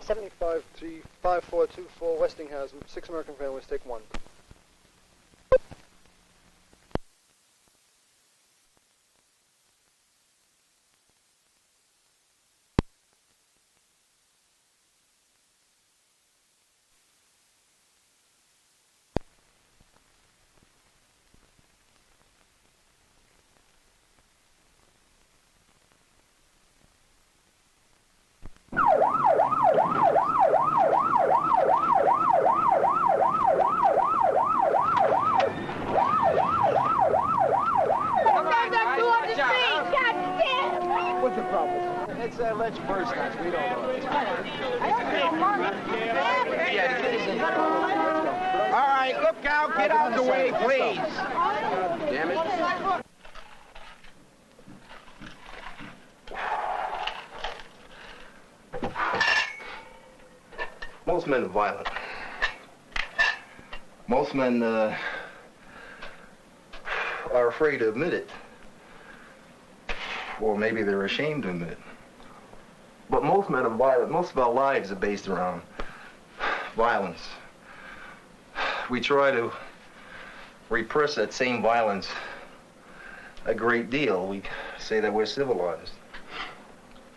75G5424 Westinghouse, 6 American families, take 1. What's the problem? It's that ledge burst nuts. We don't know. All right, look out. Get out the way, please. Damn it. Most men are violent. Most men are afraid to admit it. Or maybe they're ashamed to admit it. But most men are violent. Most of our lives are based around violence. We try to repress that same violence a great deal. We say that we're civilized.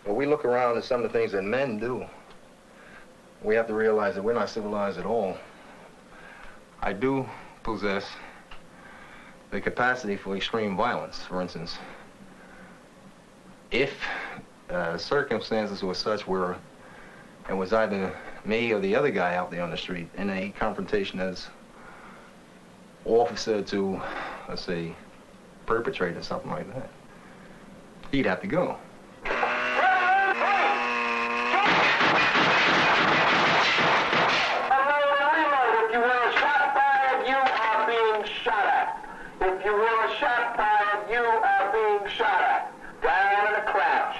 But we look around at some of the things that men do. We have to realize that we're not civilized at all. I do possess the capacity for extreme violence, for instance. If circumstances were such where it was either me or the other guy out there on the street in a confrontation as officer to, let's say, perpetrator, something like that, he'd have to go. If you want a shot fired, you are being shot at. Down in the crouch.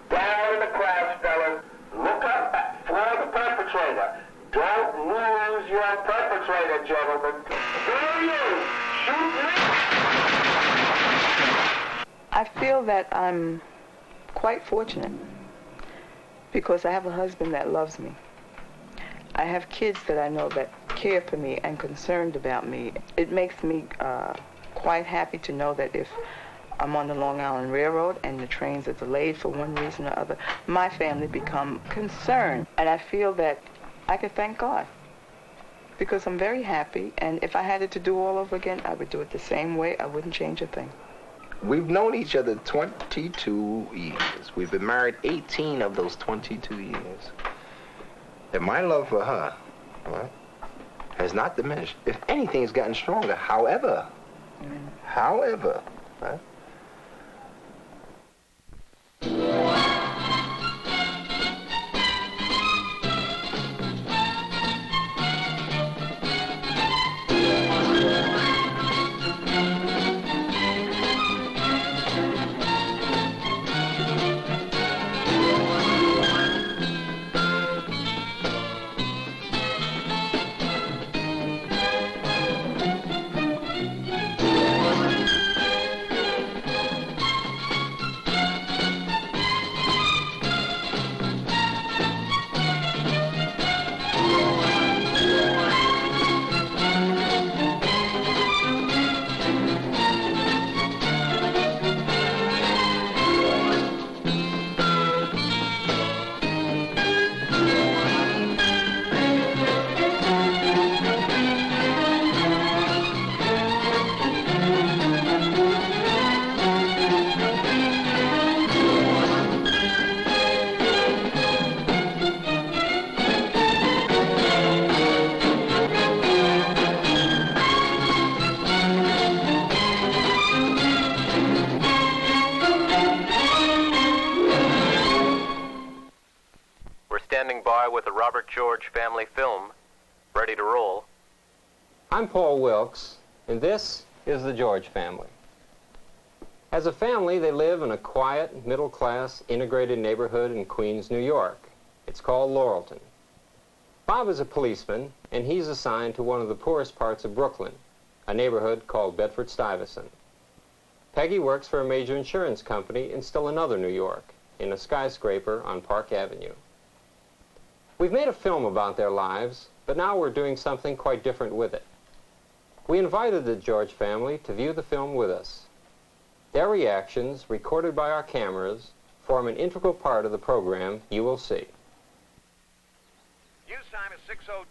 Down in the crouch, fellas. Look up for the perpetrator. Don't lose your perpetrator, gentlemen. Who you? Shoot me! I feel that I'm quite fortunate because I have a husband that loves me. I have kids that I know that care for me and concerned about me. It makes me quite happy to know that if I'm on the Long Island Railroad and the trains are delayed for one reason or other, my family become concerned. And I feel that I could thank God because I'm very happy. And if I had it to do all over again, I would do it the same way. I wouldn't change a thing. We've known each other 22 years. We've been married 18 of those 22 years. And my love for her, right, has not diminished. If anything, it's gotten stronger. However, right? With the Robert George family film, ready to roll. I'm Paul Wilkes, and this is the George family. As a family, they live in a quiet, middle-class, integrated neighborhood in Queens, New York. It's called Laurelton. Bob is a policeman, and he's assigned to one of the poorest parts of Brooklyn, a neighborhood called Bedford-Stuyvesant. Peggy works for a major insurance company in still another New York, in a skyscraper on Park Avenue. We've made a film about their lives, but now we're doing something quite different with it. We invited the George family to view the film with us. Their reactions, recorded by our cameras, form an integral part of the program you will see. News time is 6:02.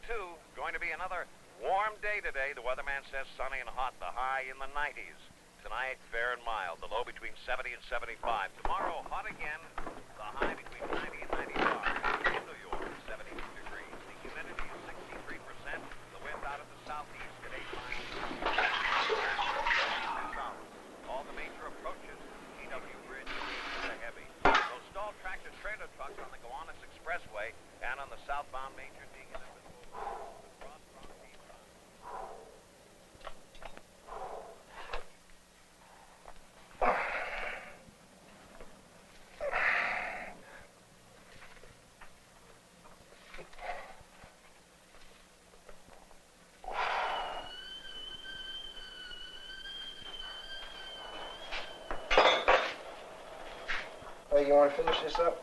Going to be another warm day today. The weatherman says sunny and hot, the high in the 90s. Tonight, fair and mild, the low between 70 and 75. Tomorrow, hot again, the high between 90 and 95. In New York, 72 degrees. The humidity is 63%. The wind out of the southeast at 8 miles. South. All the major approaches to the TW Bridge are heavy. Those stalled tractor trailer trucks on the Gowanus Expressway and on the southbound Major Deegan have been moved. Hey, you want to finish this up?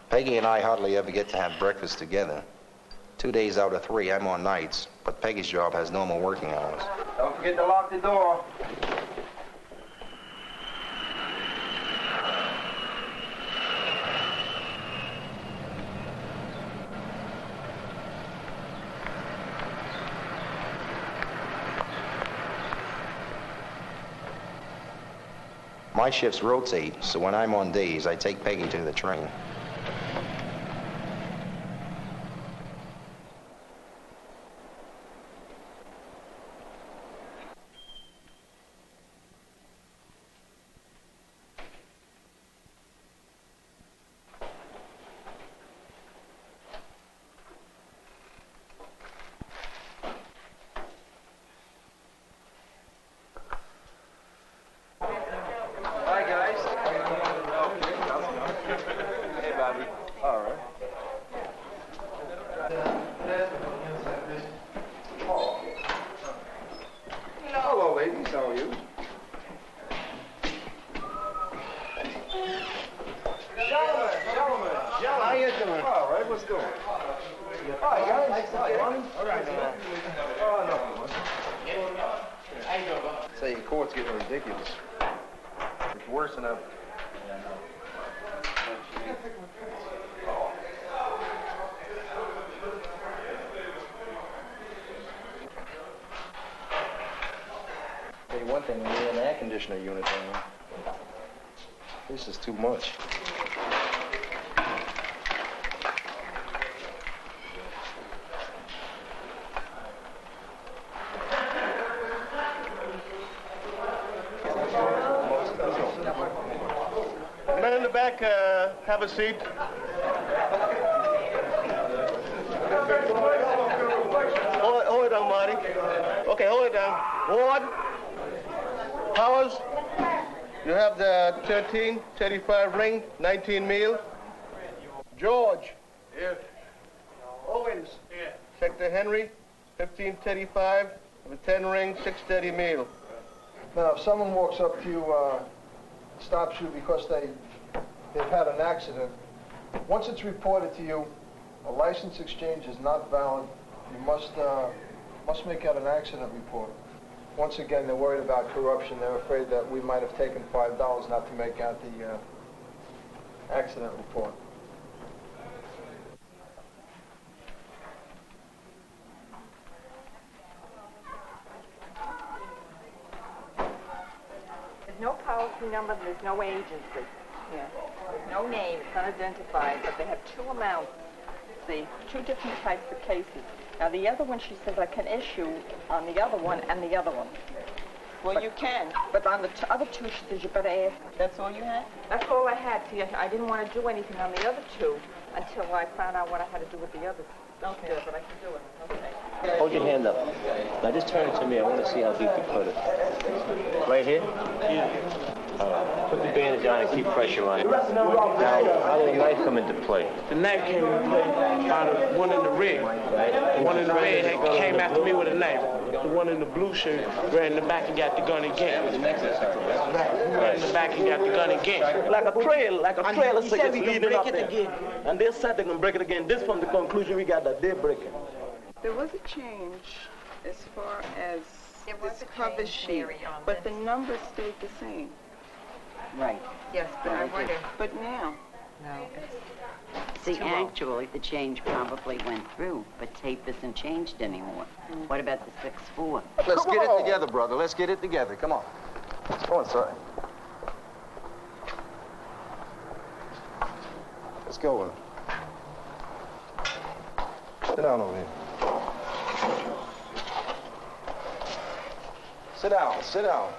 Peggy and I hardly ever get to have breakfast together. 2 days out of 3, I'm on nights, but Peggy's job has normal working hours. Don't forget to lock the door. My shifts rotate, so when I'm on days, I take Peggy to the train. Hi, guys. Hey, Bobby. All right. Hello, ladies. How are you? Gentlemen. How you doing? All right. What's doing? Hi, guys. Hi, honey. All right, man. Oh, no. Say, your court's getting ridiculous. It's worse than ever. Tell you one thing, when you're in an air conditioner unit, man, this is too much. Man in the back, have a seat. Hold it down, Marty. Okay, hold it down. Ward, Powers, you have the 1335 ring, 19 meal. George. Here. Owens. Here. Sector Henry, 1535, with 10 ring, 630 meal. Now, if someone walks up to you, stops you because they've had an accident, once it's reported to you, a license exchange is not valid. You must make out an accident report. Once again, they're worried about corruption. They're afraid that we might have taken $5 not to make out the accident report. There's no policy number, there's no agency. Yeah. There's no name, it's unidentified, but they have two amounts. See, two different types of cases. Now, the other one, she says I can issue on the other one and the other one. Well, But- you can. But on the other two, she says you better ask. That's all you had? That's all I had. See, I didn't want to do anything on the other two until I found out what I had to do with the others. Okay. But I can do it. Okay. Hold your hand up. Now just turn it to me. I want to see how deep you put it. Right here? Yeah. Put the bandage on and keep pressure on it. Now, how did the knife come into play? The knife came into play by the one in the red. The one in the red came after me with a knife. The one in the blue shirt ran in the back and got the gun again. Ran in the back and got the gun again. Like a trailer cigarette leading up there. And they said they're going to break it again. This from the conclusion we got that they're breaking. There was a change as far as this cover sheet, but the numbers stayed the same. Right. Yes, but I wonder. But now. No. See, actually, the change probably went through, but tape isn't changed anymore. What about the 6'4"? Let's get it together, brother. Let's get it together. Come on. Go inside. Let's go. Sit down over here. Sit down. Sit down.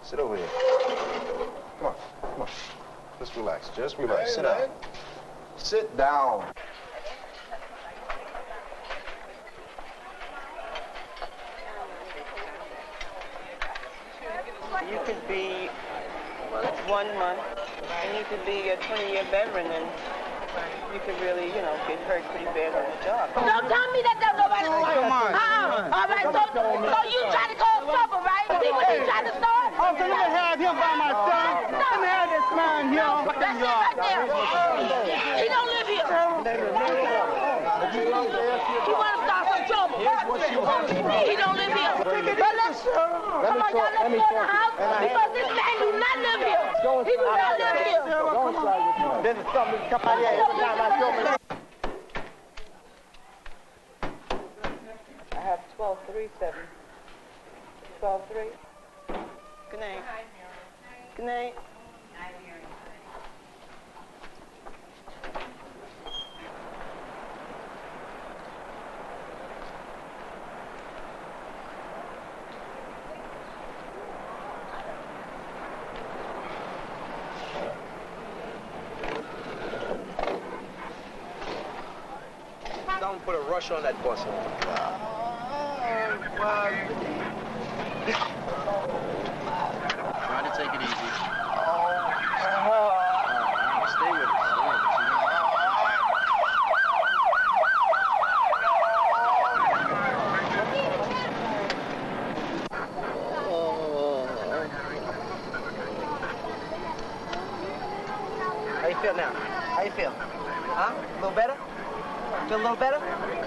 Sit over here. Come on. Come on. Just relax. Just relax. Sit down. Sit down. You could be 1 month, and you could be a 20-year veteran, and you could really, you know, get hurt pretty bad on the job. Don't tell me that there's nobody. Come on. All right, so you try to cause trouble, right? See what you trying to start? Oh, so let me have him by my son. Let me have this man here. That's it right there. He don't live here. He want to start some trouble. He don't live here. But come on, y'all, let's go in the house because this man do not live here. He do not live here. Then something come out here every time I show me. I have 1237. 123. Good night. Good night. Don't put a rush on that bus. Try to take it easy. Stay with it. How you feel now? How you feel? Huh? A little better? Feel a little better? All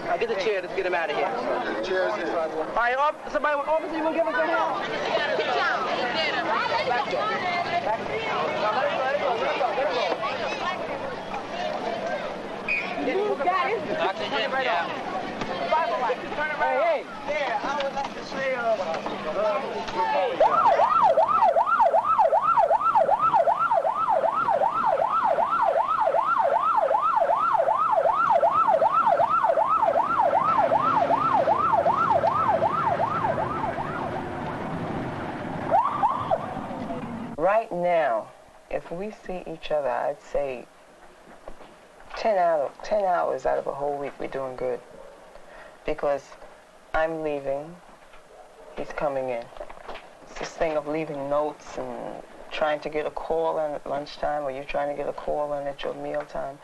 right, get the chair. Let's get him out of here. The chair's here. All right, somebody with officer, you want to give us a hand? You got it. Turn it right on. Turn it right on. Yeah, I would like to say, Right now, if we see each other, I'd say 10 hours out of a whole week, we're doing good. Because I'm leaving, he's coming in. It's this thing of leaving notes and trying to get a call in at lunchtime, or you're trying to get a call in at your mealtime.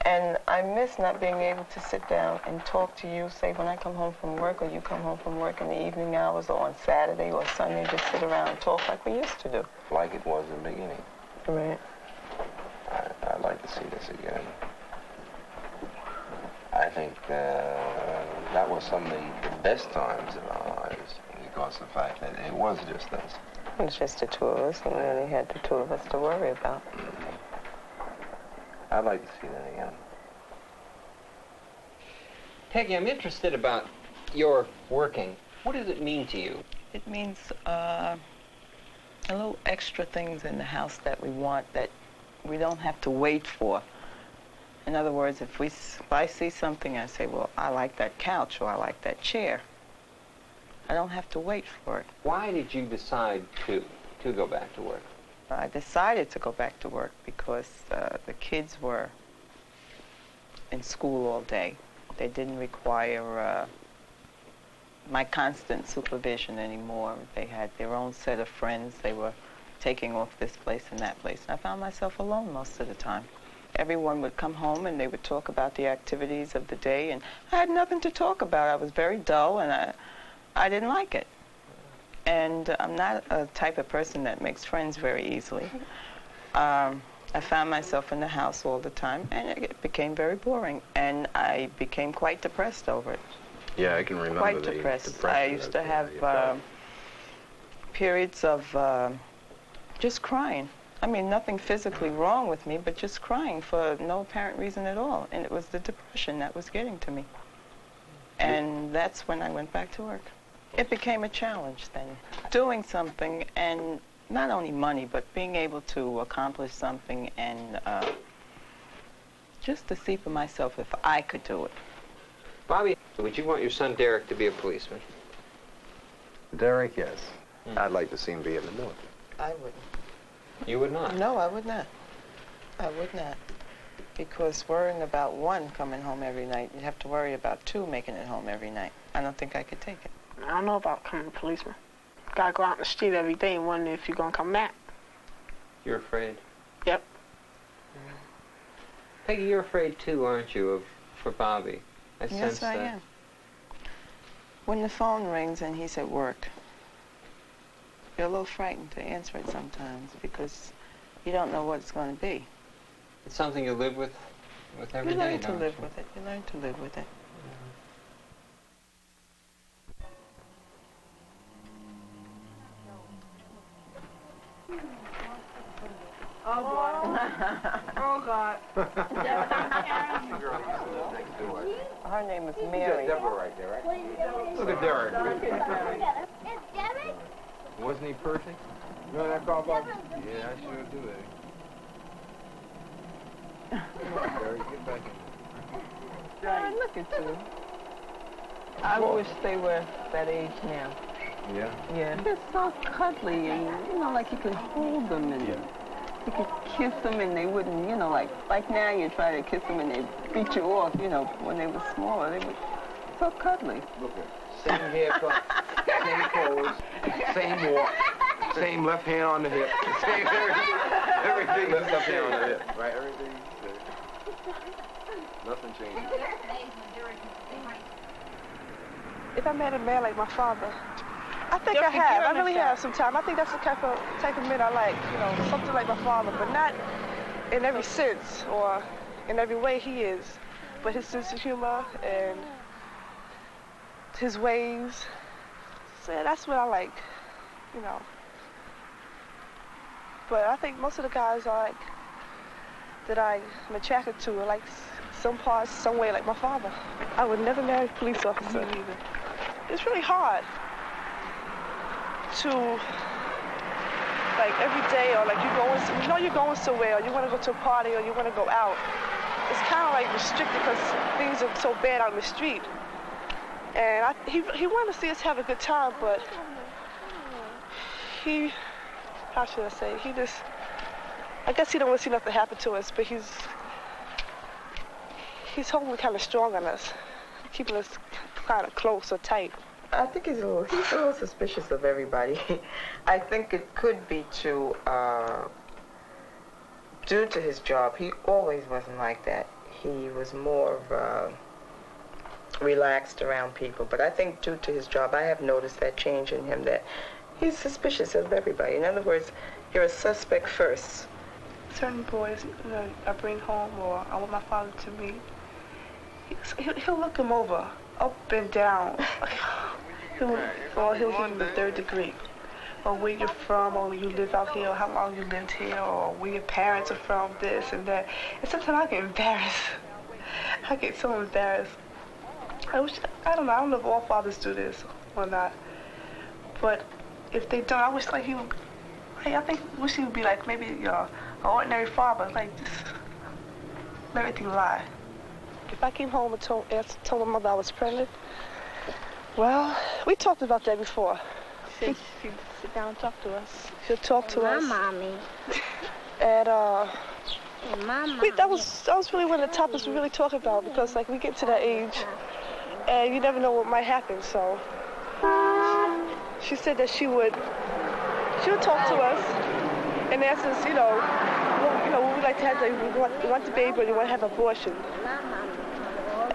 And I miss not being able to sit down and talk to you, say when I come home from work, or you come home from work in the evening hours, or on Saturday or Sunday, just sit around and talk like we used to do. Like it was in the beginning. Right. I'd like to see this again. I think that was some of the best times in our lives because of the fact that it was just us. It's just the two of us, and we only had the two of us to worry about. I'd like to see that again. Peggy, I'm interested about your working. What does it mean to you? It means a little extra things in the house that we want that we don't have to wait for. In other words, if I see something, I say, well, I like that couch, or I like that chair. I don't have to wait for it. Why did you decide to go back to work? I decided to go back to work because the kids were in school all day. They didn't require my constant supervision anymore. They had their own set of friends. They were taking off this place and that place. And I found myself alone most of the time. Everyone would come home and they would talk about the activities of the day, and I had nothing to talk about. I was very dull, and I didn't like it. And I'm not a type of person that makes friends very easily. I found myself in the house all the time, and it became very boring, and I became quite depressed over it. Yeah, I can remember. Quite depressed. I used to have periods of just crying. I mean, nothing physically wrong with me, but just crying for no apparent reason at all. And it was the depression that was getting to me. And that's when I went back to work. It became a challenge then. Doing something, and not only money, but being able to accomplish something and just to see for myself if I could do it. Bobby, would you want your son Derek to be a policeman? Derek, yes. I'd like to see him be in the military. I wouldn't. You would not? No, I would not. I would not. Because worrying about one coming home every night, you'd have to worry about two making it home every night. I don't think I could take it. I don't know about becoming a policeman. Gotta go out in the street every day and wonder if you're gonna come back. You're afraid? Yep. Peggy, you're afraid too, aren't you, for Bobby? I Yes, sense I that. am. When the phone rings and he's at work, you're a little frightened to answer it sometimes because you don't know what it's going to be. It's something you live with every day, You learn to don't live you? with it. You learn to live with it. Oh, boy. Oh, God. Her name is Mary. Deborah right there, right? Look at Derek. Wasn't he perfect? You know that call, Bob? Yeah, I sure do, Eddie. Come on, Derek, get back in Oh, look at you. I wish they were that age now. there. Yeah? Yeah. They're so cuddly, and you know, like you could hold them and you could kiss them, and they wouldn't, you know, like now you try to kiss them and they beat you off. You know, when they were smaller, they were so cuddly. Look at same haircut, same clothes, same walk, same left hand on the hip, same everything left hand on the hip, right? Everything. Nothing changed. If I met a man like my father, I think I have. I really have sometimes. I think that's the type of man I like, you know, something like my father, but not in every sense or in every way he is, but his sense of humor and his ways. So that's what I like, you know. But I think most of the guys that I'm attracted to are like some parts, some way like my father. I would never marry a police officer. Me neither. It's really hard to, like, every day, or like you're going somewhere, or you want to go to a party, or you want to go out. It's kind of like restricted because things are so bad out in the street. And he wanted to see us have a good time, but how should I say, I guess he don't want to see nothing happen to us, but he's holding kind of strong on us, keeping us kind of close or tight. I think he's a little suspicious of everybody. I think it could be due to his job. He always wasn't like that. He was more relaxed around people. But I think due to his job, I have noticed that change in him, that he's suspicious of everybody. In other words, you're a suspect first. Certain boys, you know, I bring home, or I want my father to meet, he'll look him over, up and down. He'll give him the third degree. Or where you're from, or you live out here, or how long you lived here, or where your parents are from, this and that. And sometimes I get embarrassed. I get so embarrassed. I don't know if all fathers do this or not. But if they don't, I wish like he would, wish he would be like maybe an ordinary father, like just let everything lie. If I came home and told my mother I was pregnant, well, we talked about that before. She'd sit down and talk to us. She'll talk to us. My mommy. And Mama. that was really one of the topics we really talk about, because like we get to that age and you never know what might happen, so she said that she would talk to us and ask us, you know, what we'd like to have. We want the baby, or we want to have an abortion.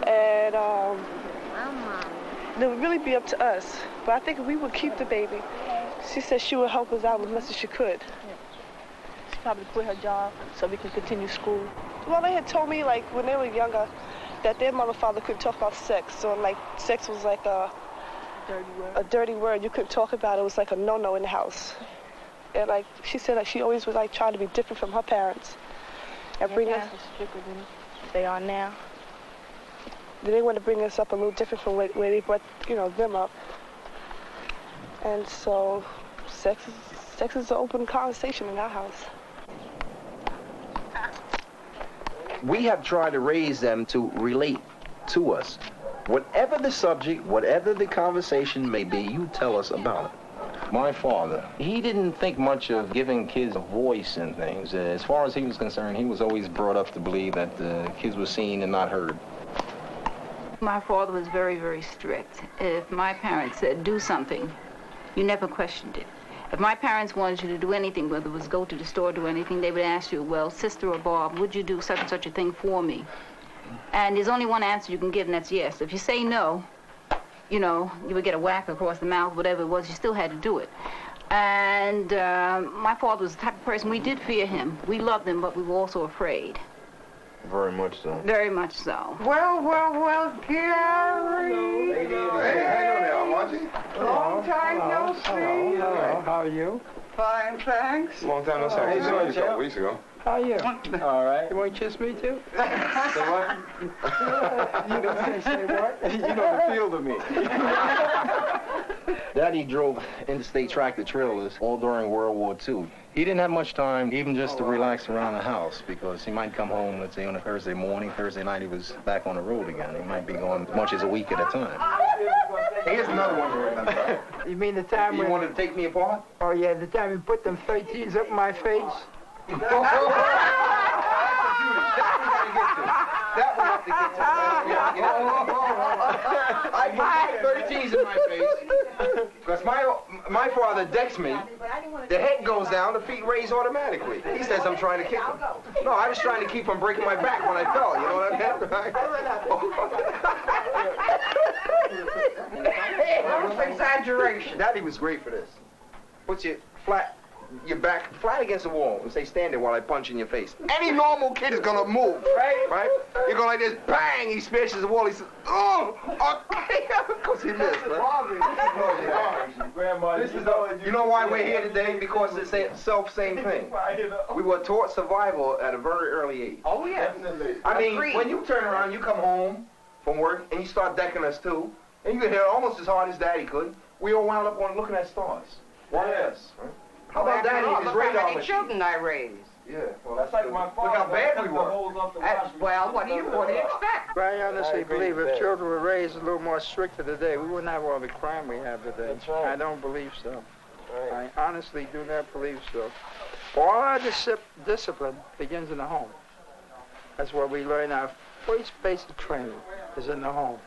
And it would really be up to us. But I think if we would keep the baby, she said she would help us out as much as she could. She probably quit her job so we could continue school. Well, they had told me, like, when they were younger, that their mother and father couldn't talk about sex. So, like, sex was like a dirty word. You couldn't talk about it. It was like a no-no in the house. And, like, she said, like, she always was, like, trying to be different from her parents. And bring us stricter than they are now. They want to bring us up a little different from where they brought, you know, them up. And so, sex is an open conversation in our house. We have tried to raise them to relate to us. Whatever the subject, whatever the conversation may be, you tell us about it. My father, he didn't think much of giving kids a voice and things. As far as he was concerned, he was always brought up to believe that kids were seen and not heard. My father was very, very strict. If my parents said, do something, you never questioned it. If my parents wanted you to do anything, whether it was go to the store or do anything, they would ask you, well, sister or Bob, would you do such and such a thing for me? And there's only one answer you can give, and that's yes. If you say no, you know, you would get a whack across the mouth, whatever it was, you still had to do it. And my father was the type of person, we did fear him. We loved him, but we were also afraid. Very much so. Very much so. Well, Gary. Hey, hang on there, Margie. Long time no see. Hello, how are you? Fine, thanks. Long time no see. I saw you a couple weeks ago. How are you? All right. You want to kiss me too? Say what? You don't say what? You know the field of me. Daddy drove interstate tractor trailers all during World War II. He didn't have much time even just to relax around the house because he might come home, let's say, on a Thursday morning. Thursday night, he was back on the road again. He might be going as much as a week at a time. Here's another one to remember. You mean the time You when... wanted to take me apart? Oh, yeah, the time you put them 13s up my face? That one have to get to. I put 13s in my face because my father decks me. The head goes down, the feet raise automatically. He says I'm trying to kick him. No, I was trying to keep from breaking my back when I fell. You know what I mean? That's exaggeration. Daddy was great for this. Put your back flat against the wall and say, stand there while I punch in your face. Any normal kid is gonna move, right? You go like this, bang, he smashes the wall, he says, oh, okay, because he missed, right? You know why we're here today? Because it's the same thing. We were taught survival at a very early age. Oh, yeah. I mean, when you turn around, you come home from work, and you start decking us too, and you can hit almost as hard as Daddy could. We all wound up on looking at stars. Why else, right? How about Daddy and his radar machine? Children I raised. Yeah, well, that's like my father. Look how bad we were. Well, what do you expect? I honestly believe if children were raised a little more stricter today, we wouldn't have all the crime we have today. That's right. I don't believe so. Right. I honestly do not believe so. All our discipline begins in the home. That's where we learn our first basic training is in the home,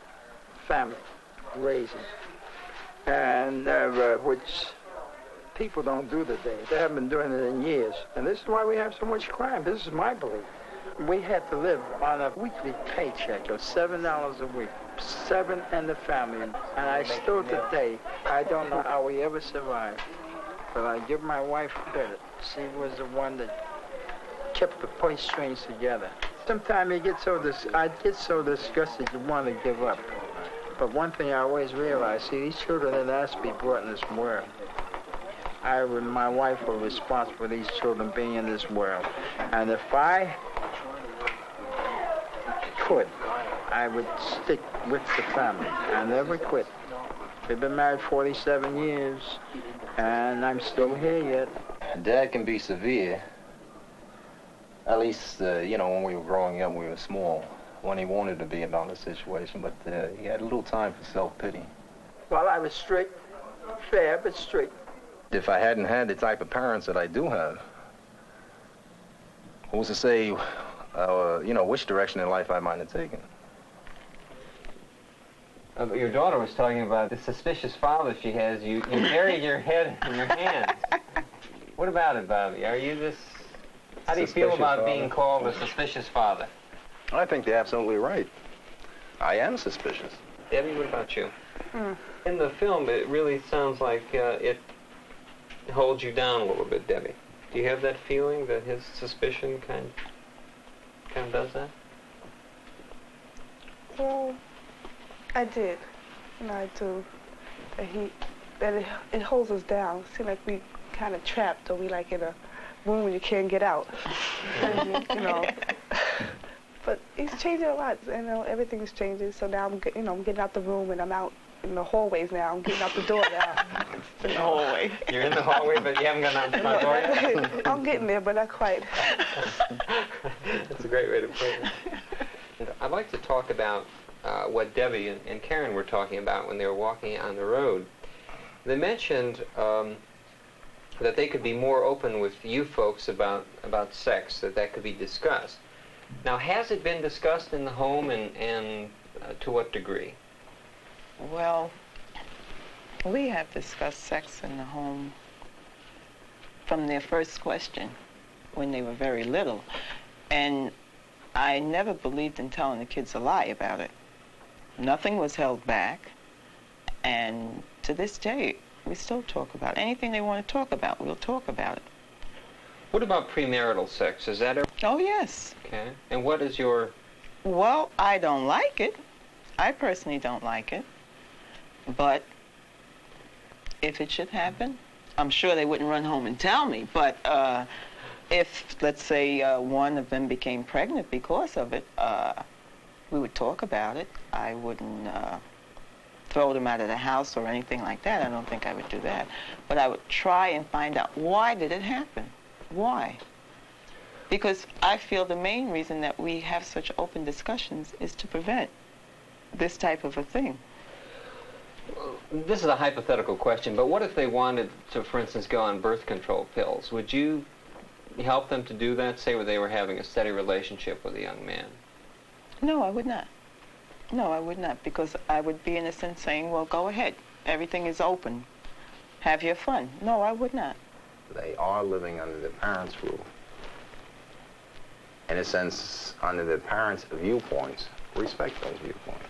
family, raising, and which people don't do today. They haven't been doing it in years. And this is why we have so much crime. This is my belief. We had to live on a weekly paycheck of $7 a week. 7 and the family. And I still today, I don't know how we ever survived. But I give my wife credit. She was the one that kept the purse strings together. Sometimes I get so disgusted you want to give up. But one thing I always realize, see, these children didn't ask to be brought in this world. I and my wife were responsible for these children being in this world. And if I could, I would stick with the family. I never quit. We've been married 47 years, and I'm still here yet. Dad can be severe. At least, you know, when we were growing up, we were small, when he wanted to be about the situation, but he had a little time for self-pity. Well, I was strict, fair, but strict. If I hadn't had the type of parents that I do have, who's to say, you know, which direction in life I might have taken? Your daughter was talking about the suspicious father she has. You buried your head in your hands. What about it, Bobby? Are you this... How do you feel about being called a suspicious father? I think they're absolutely right. I am suspicious. Debbie, what about you? In the film, it really sounds like it holds you down a little bit, Debbie. Do you have that feeling that his suspicion kind of does that? Well, I did. I do. That it holds us down. It seems like we kind of trapped, or we like in a room where you can't get out. And, but he's changing a lot. Everything is changing. So now I'm getting out the room and I'm out in the hallways now. I'm getting out the door now. In the hallway. You're in the hallway, but you haven't gone out the front door yet? I'm getting there, but not quite. That's a great way to put it. I'd like to talk about what Debbie and Karen were talking about when they were walking on the road. They mentioned that they could be more open with you folks about sex, that could be discussed. Now, has it been discussed in the home, and to what degree? Well, we have discussed sex in the home from their first question when they were very little. And I never believed in telling the kids a lie about it. Nothing was held back. And to this day, we still talk about it. Anything they want to talk about, we'll talk about it. What about premarital sex? Is that ever... Oh, yes. Okay. And what is your... Well, I don't like it. I personally don't like it. But if it should happen, I'm sure they wouldn't run home and tell me. But if, let's say, one of them became pregnant because of it, we would talk about it. I wouldn't throw them out of the house or anything like that. I don't think I would do that. But I would try and find out, why did it happen? Why? Because I feel the main reason that we have such open discussions is to prevent this type of a thing. This is a hypothetical question, but what if they wanted to, for instance, go on birth control pills? Would you help them to do that, say, where they were having a steady relationship with a young man? No, I would not. No, I would not, because I would be in a sense saying, well, go ahead. Everything is open. Have your fun. No, I would not. They are living under their parents' rule. In a sense, under their parents' viewpoints, respect those viewpoints.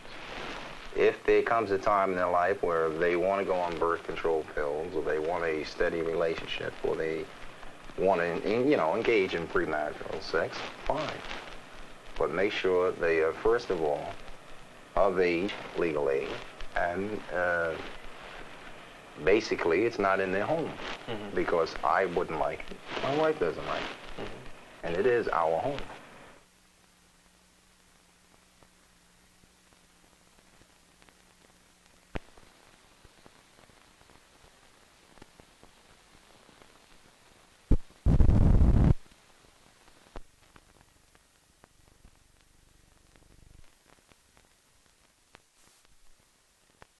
If there comes a time in their life where they want to go on birth control pills, or they want a steady relationship, or they want to, engage in premarital sex, fine. But make sure they are, first of all, of age, legal age, and basically it's not in their home. Because I wouldn't like it. My wife doesn't like it. And it is our home.